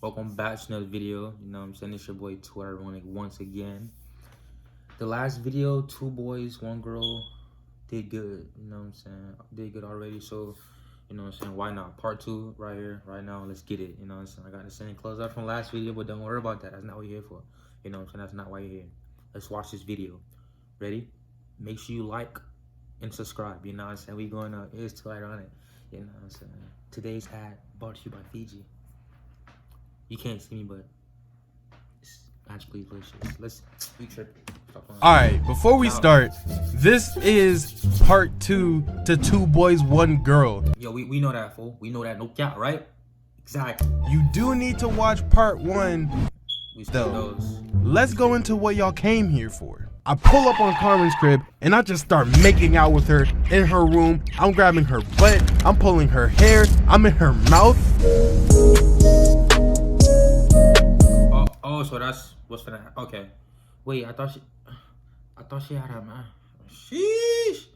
Welcome back to another video. You know what I'm saying? It's your boy Twitter once again. The last video, 2 boys, 1 girl did good. You know what I'm saying? Did good already. So, you know what I'm saying? Why not? Part 2 right here, right now. Let's get it. You know what I'm saying? I got the same close up from last video, but don't worry about that. That's not what you're here for. You know what I'm saying? That's not why you're here. Let's watch this video. Ready? Make sure you like and subscribe. You know what I'm saying? We going up. It's too light on it. You know what I'm saying? Today's ad brought to you by Fiji. You can't see me, but it's magically delicious. Let's be tripping. Alright, before we start, this is part 2 to 2 boys, 1 girl. Yo, we know that, fool. We know that, no cap, right? Exactly. You do need to watch part 1 though. Let's go into what y'all came here for. I pull up on Carmen's crib and I just start making out with her in her room. I'm grabbing her butt, I'm pulling her hair, I'm in her mouth. Oh, so that's what's gonna happen. Okay. Wait, I thought she had a man. Sheesh.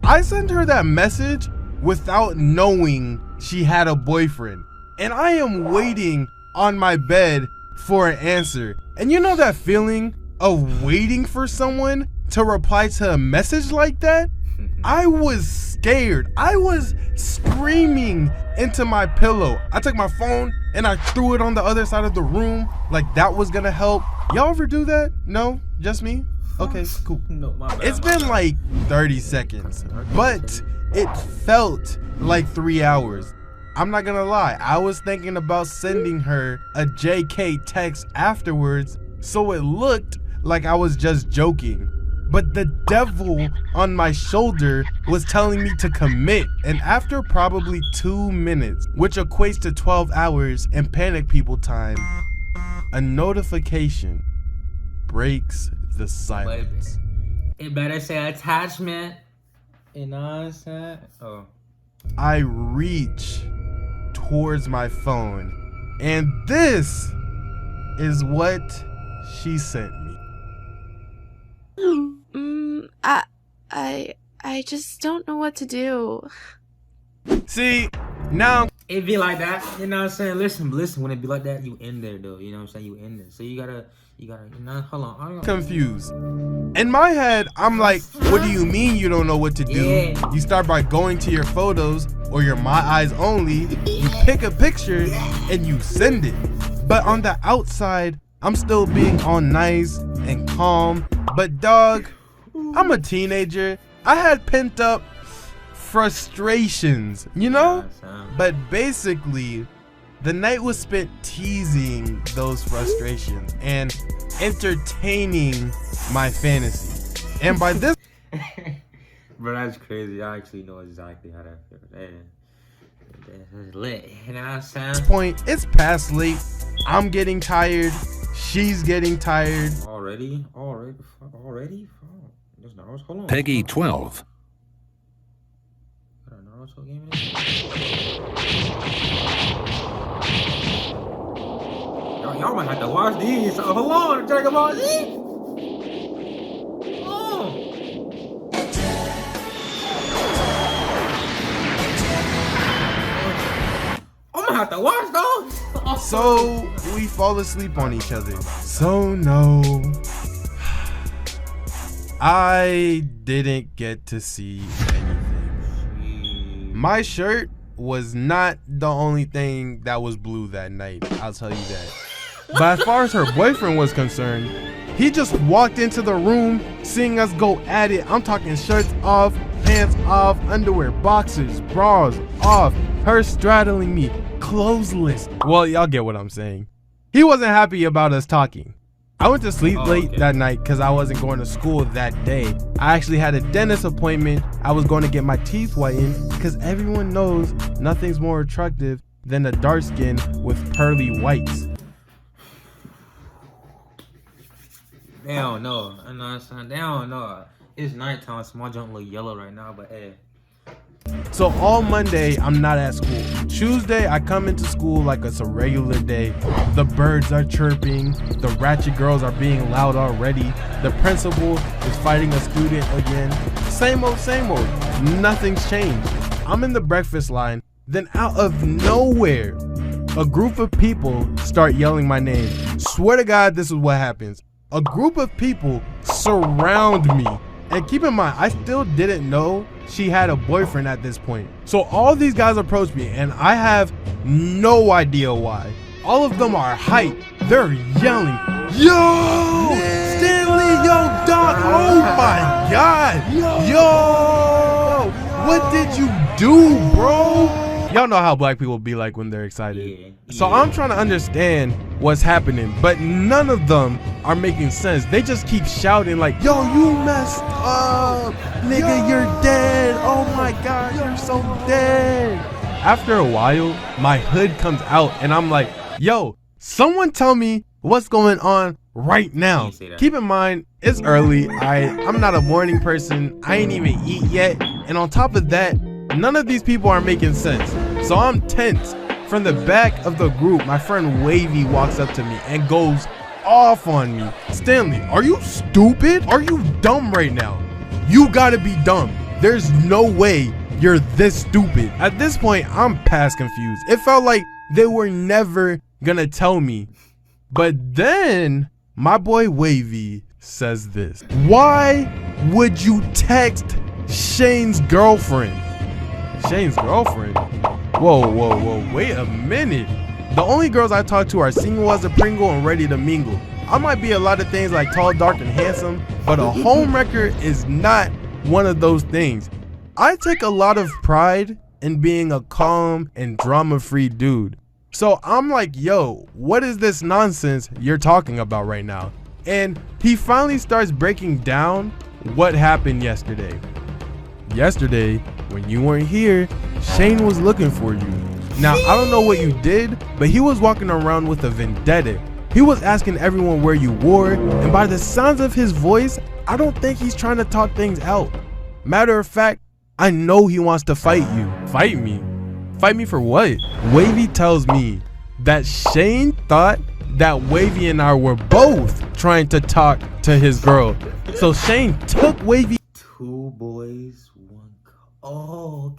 I sent her that message without knowing she had a boyfriend. And I am waiting on my bed for an answer. And you know that feeling of waiting for someone to reply to a message like that? I was scared. I was screaming into my pillow. I took my phone and I threw it on the other side of the room like that was gonna help. Y'all ever do that? No? Just me? Okay, cool. No, my bad, it's been like 30 seconds, but it felt like 3 hours. I'm not gonna lie, I was thinking about sending her a JK text afterwards so it looked like I was just joking. But the devil on my shoulder was telling me to commit. And after probably 2 minutes, which equates to 12 hours in panic people time, a notification breaks the silence. It better say attachment. You know what I'm saying? Oh. I reach towards my phone, and this is what she sent me. I just don't know what to do. See, now it be like that, you know what I'm saying? Listen, when it be like that, you in there though, you know what I'm saying? You in there. So you gotta, you know, hold on. Confused. In my head, I'm like, what do you mean you don't know what to do? Yeah. You start by going to your photos or your my eyes only, you pick a picture and you send it. But on the outside, I'm still being all nice and calm. But dog, I'm a teenager. I had pent up frustrations, you know? But basically, the night was spent teasing those frustrations and entertaining my fantasy. And by this bro, that's crazy. I actually know exactly how that feels. That's lit. You know what I'm saying? point, it's past late. I'm getting tired. She's getting tired. Already? Oh, that's Naruto. Hold on. Peggy 12. Naruto game y'all might have to watch these. So hold on, Dragon Ball Z. I'm gonna have to watch those. So we fall asleep on each other. So no, I didn't get to see anything. My shirt was not the only thing that was blue that night, I'll tell you that. But as far as her boyfriend was concerned, he just walked into the room seeing us go at it. I'm talking shirts off, pants off, underwear, boxers, bras off, her straddling me, clothesless. Well, y'all get what I'm saying. He wasn't happy about us talking. I went to sleep late that night because I wasn't going to school that day. I actually had a dentist appointment. I was going to get my teeth whitened because everyone knows nothing's more attractive than a dark skin with pearly whites. They don't know. I know what I'm saying. They don't know. It's nighttime, so my junk look yellow right now, but hey, So all Monday, I'm not at school. Tuesday, I come into school like it's a regular day. The birds are chirping. The ratchet girls are being loud already. The principal is fighting a student again. Same old, same old. Nothing's changed. I'm in the breakfast line. Then out of nowhere, a group of people start yelling my name. Swear to God, this is what happens. A group of people surround me. And keep in mind, I still didn't know she had a boyfriend at this point. So all these guys approach me and I have no idea why. All of them are hyped. They're yelling, yo, Stanley, yo, dog, oh my God, yo, what did you do, bro? Y'all know how black people be like when they're excited. Yeah. So I'm trying to understand what's happening, but none of them are making sense. They just keep shouting like, yo, you messed up, nigga, you're dead. Oh my God, you're so dead. After a while, my hood comes out and I'm like, yo, someone tell me what's going on right now. Keep in mind, it's early. I'm not a morning person. I ain't even eat yet. And on top of that, none of these people are making sense. So I'm tense. From the back of the group, my friend Wavy walks up to me and goes off on me. Stanley, are you stupid? Are you dumb right now? You gotta be dumb. There's no way you're this stupid. At this point, I'm past confused. It felt like they were never gonna tell me. But then my boy Wavy says this. Why would you text Shane's girlfriend? Shane's girlfriend? Whoa, wait a minute. The only girls I talk to are single as a Pringle and ready to mingle. I might be a lot of things like tall, dark, and handsome, but a homewrecker is not one of those things. I take a lot of pride in being a calm and drama-free dude. So I'm like, yo, what is this nonsense you're talking about right now? And he finally starts breaking down what happened yesterday. Yesterday, when you weren't here, Shane was looking for you. Now, I don't know what you did, but he was walking around with a vendetta. He was asking everyone where you were, and by the sounds of his voice, I don't think he's trying to talk things out. Matter of fact, I know he wants to fight you. Fight me? Fight me for what? Wavy tells me that Shane thought that Wavy and I were both trying to talk to his girl. So Shane took Wavy. Two boys, one girl. Oh,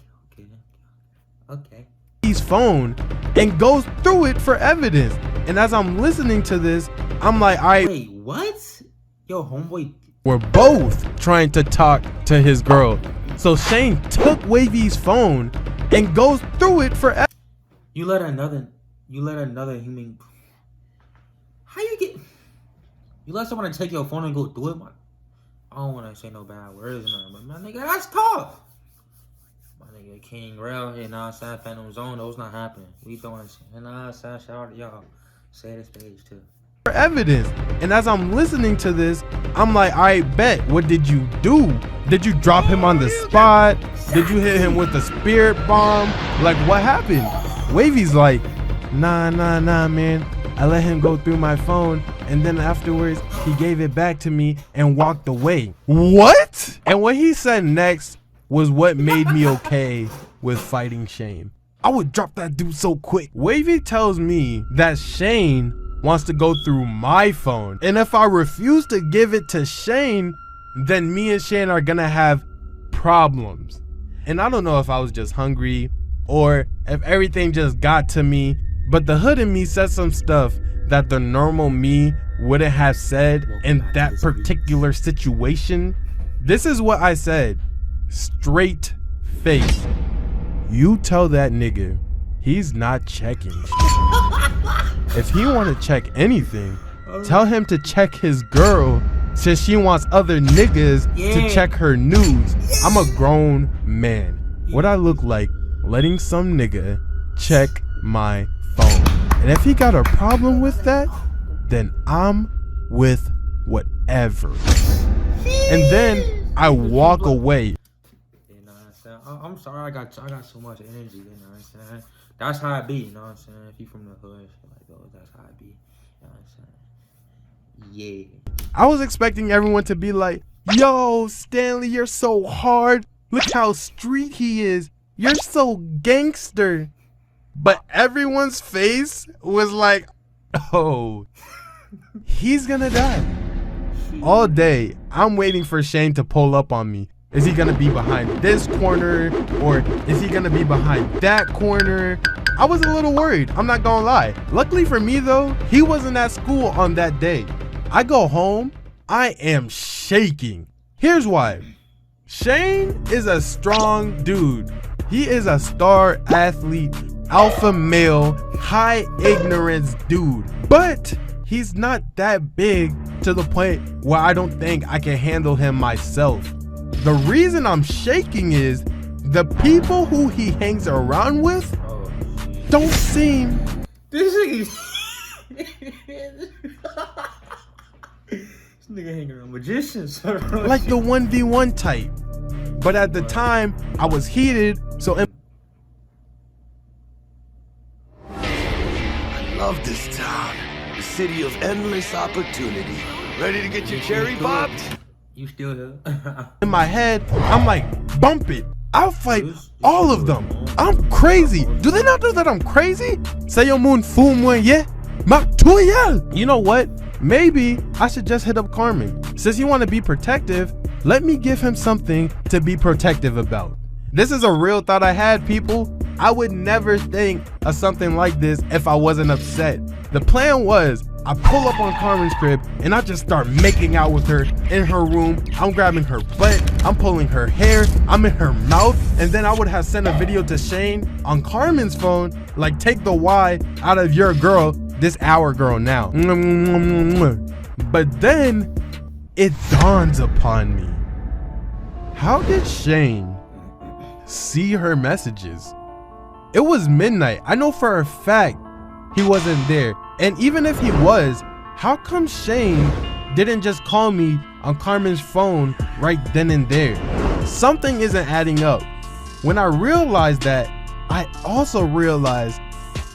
okay. His phone and goes through it for evidence. And as I'm listening to this, I'm like, wait, what? Yo, homeboy. We're both trying to talk to his girl. So Shane took Wavy's phone and goes through it for evidence. You let another human. How you get? You let someone take your phone and go through it? I don't want to say no bad words, but my nigga, that's tough. My nigga, King Rail here, now San Phantom Zone, those not happening. We doing shit. And shout out to y'all. Say this page too. For evidence. And as I'm listening to this, I'm like, I bet. What did you do? Did you drop him on the spot? Did you hit him with a spirit bomb? Like, what happened? Wavy's like, nah, man. I let him go through my phone, and then afterwards, he gave it back to me and walked away. What? And what he said next was what made me okay with fighting Shane. I would drop that dude so quick. Wavy tells me that Shane wants to go through my phone, and if I refuse to give it to Shane, then me and Shane are gonna have problems. And I don't know if I was just hungry or if everything just got to me, but the hood in me said some stuff that the normal me wouldn't have said in that particular situation. This is what I said, straight face. You tell that nigga he's not checking. If he want to check anything, tell him to check his girl since she wants other niggas to check her news. I'm a grown man. What I look like letting some nigga check my phone. And if he got a problem with that, then I'm with whatever. And then I walk away. I'm sorry, I got so much energy, you know what I'm saying? That's how I be, you know what I'm saying? If you from the hood, shit like those, that's how I be, you know what I'm saying? Yeah. I was expecting everyone to be like, yo, Stanley, you're so hard. Look how street he is. You're so gangster. But everyone's face was like, oh, he's gonna die. All day, I'm waiting for Shane to pull up on me. Is he gonna be behind this corner, or is he gonna be behind that corner? I was a little worried, I'm not gonna lie. Luckily for me though, he wasn't at school on that day. I go home, I am shaking. Here's why. Shane is a strong dude. He is a star athlete, alpha male, high ignorance dude. But he's not that big to the point where I don't think I can handle him myself. The reason I'm shaking is the people who he hangs around with don't seem This nigga hanging around magicians. like the 1v1 type. But at the time, I was heated, so I love this town. The city of endless opportunity. Ready to get your cherry popped? You still here? in my head, I'm like, bump it. I'll fight all of them. I'm crazy. Do they not know that I'm crazy? Sayo moon fumwe ye matuyel. You know what? Maybe I should just hit up Carmen. Since you want to be protective, let me give him something to be protective about. This is a real thought I had, people. I would never think of something like this if I wasn't upset. The plan was, I pull up on Carmen's crib and I just start making out with her in her room. I'm grabbing her butt, I'm pulling her hair, I'm in her mouth, and then I would have sent a video to Shane on Carmen's phone, like, take the Y out of your girl, this our girl now. But then it dawns upon me. How did Shane see her messages? It was midnight. I know for a fact he wasn't there. And even if he was, how come Shane didn't just call me on Carmen's phone right then and there? Something isn't adding up. When I realized that, I also realized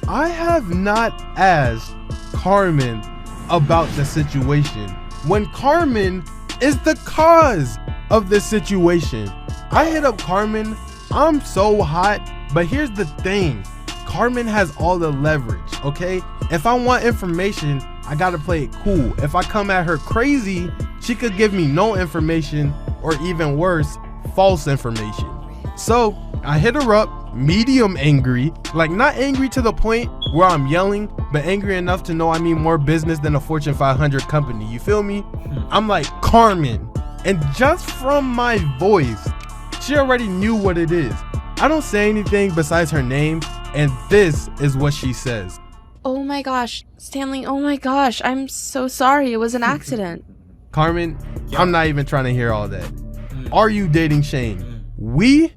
I have not asked Carmen about the situation, when Carmen is the cause of the situation. I hit up Carmen, I'm so hot, but here's the thing. Carmen has all the leverage, okay? If I want information, I gotta play it cool. If I come at her crazy, she could give me no information, or even worse, false information. So I hit her up, medium angry, like not angry to the point where I'm yelling, but angry enough to know I mean more business than a Fortune 500 company, you feel me? I'm like, Carmen, and just from my voice, she already knew what it is. I don't say anything besides her name, and this is what she says. Oh my gosh, Stanley, oh my gosh, I'm so sorry. It was an accident. Carmen, I'm not even trying to hear all that. Are you dating Shane? We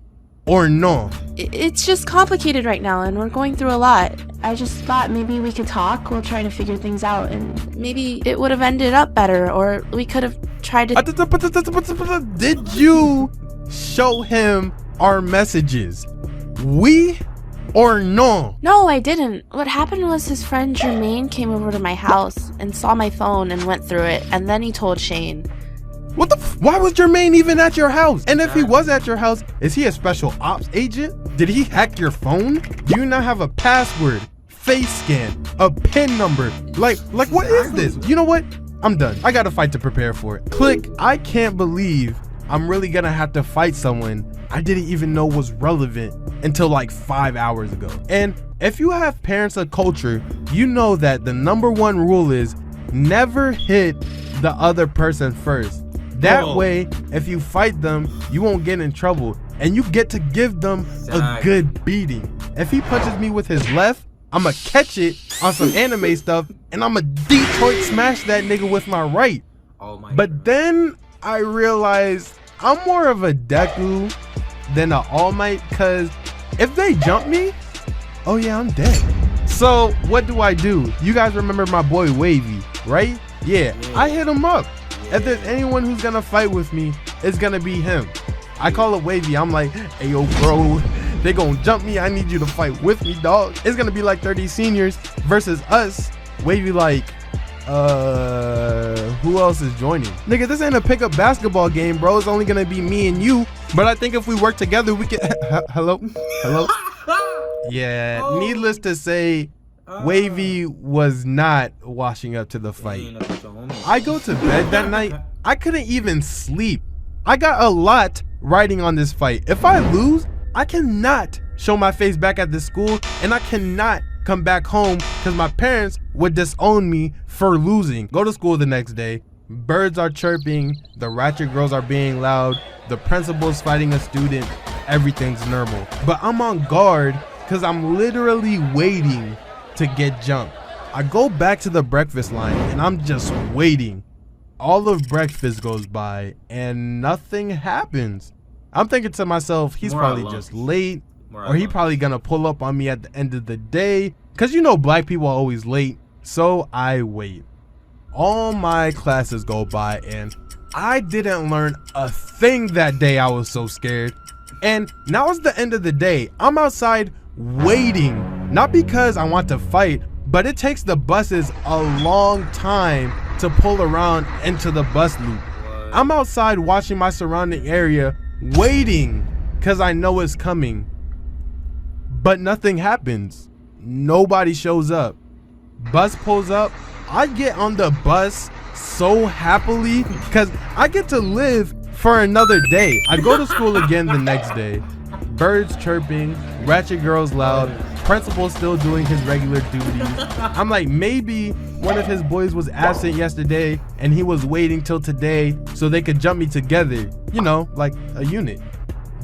or no? It's just complicated right now, and we're going through a lot. I just thought maybe we could talk. We'll try to figure things out, and maybe it would have ended up better, or we could have tried to... Did you show him our messages? We or no? No, I didn't. What happened was his friend Jermaine came over to my house and saw my phone and went through it, and then he told Shane. What the why was Jermaine even at your house? And if he was at your house, is he a special ops agent? Did he hack your phone? Do you not have a password, face scan, a PIN number? Like what is this? You know what? I'm done. I got a fight to prepare for it. Click. I can't believe I'm really gonna have to fight someone I didn't even know was relevant until like 5 hours ago. And if you have parents of culture, you know that the #1 rule is never hit the other person first. That way, if you fight them, you won't get in trouble and you get to give them a good beating. If he punches me with his left, I'ma catch it on some anime stuff and I'ma Detroit smash that nigga with my right. But then I realized I'm more of a Deku than an All Might, cause if they jump me, oh yeah, I'm dead. So what do? You guys remember my boy Wavy, right? Yeah, I hit him up. If there's anyone who's gonna fight with me, it's gonna be him. I call it Wavy. I'm like, hey yo bro, they gonna jump me, I need you to fight with me, dog. It's gonna be like 30 seniors versus us. Wavy like, who else is joining? Nigga, this ain't a pickup basketball game, bro. It's only gonna be me and you But I think if we work together, we can. Hello? Yeah, needless to say, Wavy was not washing up to the fight. I go to bed that night. I couldn't even sleep. I got a lot riding on this fight. If I lose, I cannot show my face back at the school, and I cannot come back home because my parents would disown me for losing. Go to school the next day. Birds are chirping. The ratchet girls are being loud. The principal's fighting a student. Everything's normal. But I'm on guard because I'm literally waiting to get jumped. I go back to the breakfast line and I'm just waiting. All of breakfast goes by and nothing happens. I'm thinking to myself, he's probably just late, or he probably gonna pull up on me at the end of the day, because you know black people are always late. So I wait. All my classes go by and I didn't learn a thing that day. I was so scared. And now it's the end of the day. I'm outside waiting, not because I want to fight, but it takes the buses a long time to pull around into the bus loop. I'm outside watching my surrounding area, waiting because I know it's coming, but nothing happens. Nobody shows up. Bus pulls up. I get on the bus so happily because I get to live for another day. I go to school again the next day. Birds chirping, ratchet girls loud, principal still doing his regular duties. I'm like, maybe one of his boys was absent yesterday and he was waiting till today so they could jump me together, you know, like a unit.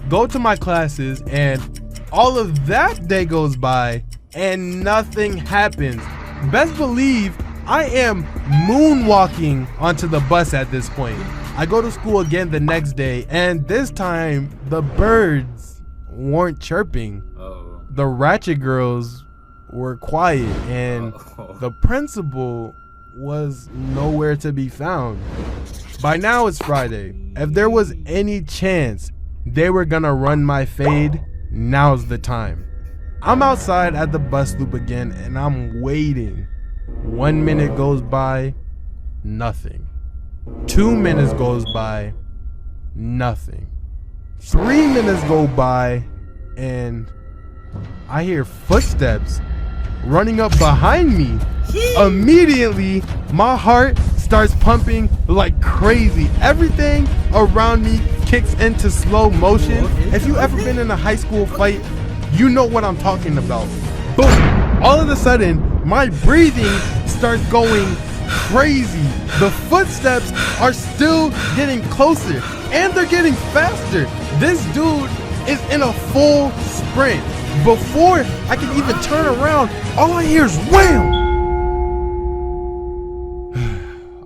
Go to my classes and all of that day goes by and nothing happens. Best believe I am moonwalking onto the bus at this point. I go to school again the next day and this time the birds weren't chirping. The ratchet girls were quiet and the principal was nowhere to be found. By now it's Friday. If there was any chance they were gonna run my fade, now's the time. I'm outside at the bus loop again and I'm waiting. 1 minute goes by, nothing. 2 minutes goes by, nothing. 3 minutes go by and I hear footsteps running up behind me. Immediately, my heart starts pumping like crazy. Everything around me kicks into slow motion. If you ever been in a high school fight, you know what I'm talking about. Boom! All of a sudden, my breathing starts going crazy. The footsteps are still getting closer and they're getting faster. This dude is in a full sprint. Before I can even turn around, all I hear is wham!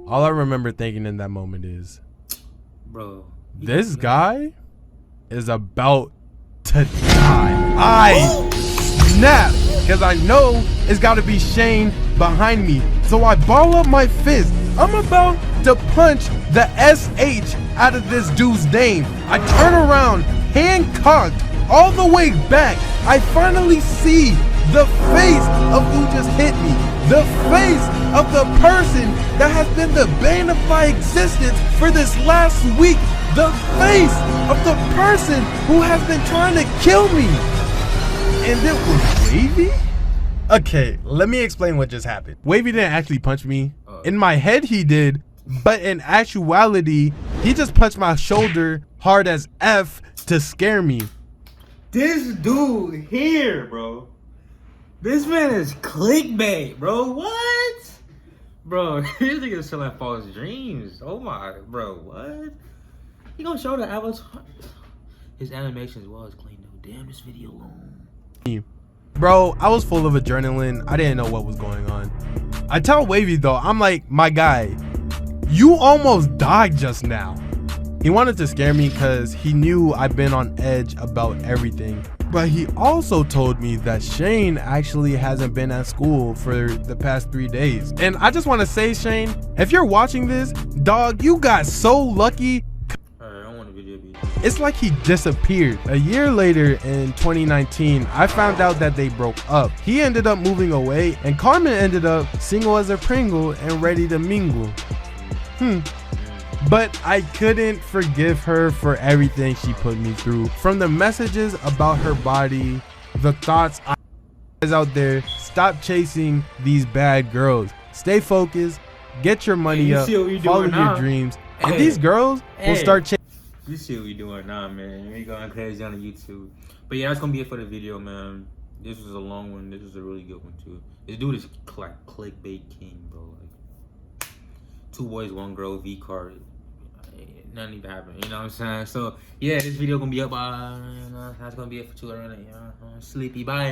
All I remember thinking in that moment is, bro, this guy is about to die. I snap because I know it's got to be Shane behind me. So I ball up my fist. I'm about to punch the SH out of this dude's name. I turn around, hand cocked, all the way back. I finally see the face of who just hit me. The face of the person that has been the bane of my existence for this last week. The face of the person who has been trying to kill me. And it was Wavy? Okay, let me explain what just happened. Wavy didn't actually punch me. In my head he did, but in actuality, he just punched my shoulder hard as F to scare me. This dude here, bro. This man is clickbait, bro. What? Bro, this nigga selling false dreams. Oh my, bro, what? He gonna show the avatar. His animation as well is clean though. Damn, this video long. Bro, I was full of adrenaline. I didn't know what was going on. I tell Wavy though, I'm like, my guy, you almost died just now. He wanted to scare me because he knew I've been on edge about everything. But he also told me that Shane actually hasn't been at school for the past 3 days. And I just want to say, Shane, if you're watching this, dog, you got so lucky. Alright, I want a video. It's like he disappeared. A year later in 2019, I found out that they broke up. He ended up moving away and Carmen ended up single as a Pringle and ready to mingle. But I couldn't forgive her for everything she put me through. From the messages about her body, the thoughts I guys out there, stop chasing these bad girls. Stay focused, get your money up, follow your dreams, and these girls will start chasing. You see what we doing now, man. We going crazy on the YouTube. But yeah, that's gonna be it for the video, man. This was a long one. This was a really good one too. This dude is like clickbait king, bro. Like 2 boys, 1 girl, Vcard. Nothing even happened. You know what I'm saying? So yeah, this video gonna be up. That's gonna be it for 2 hours. Sleepy. Bye.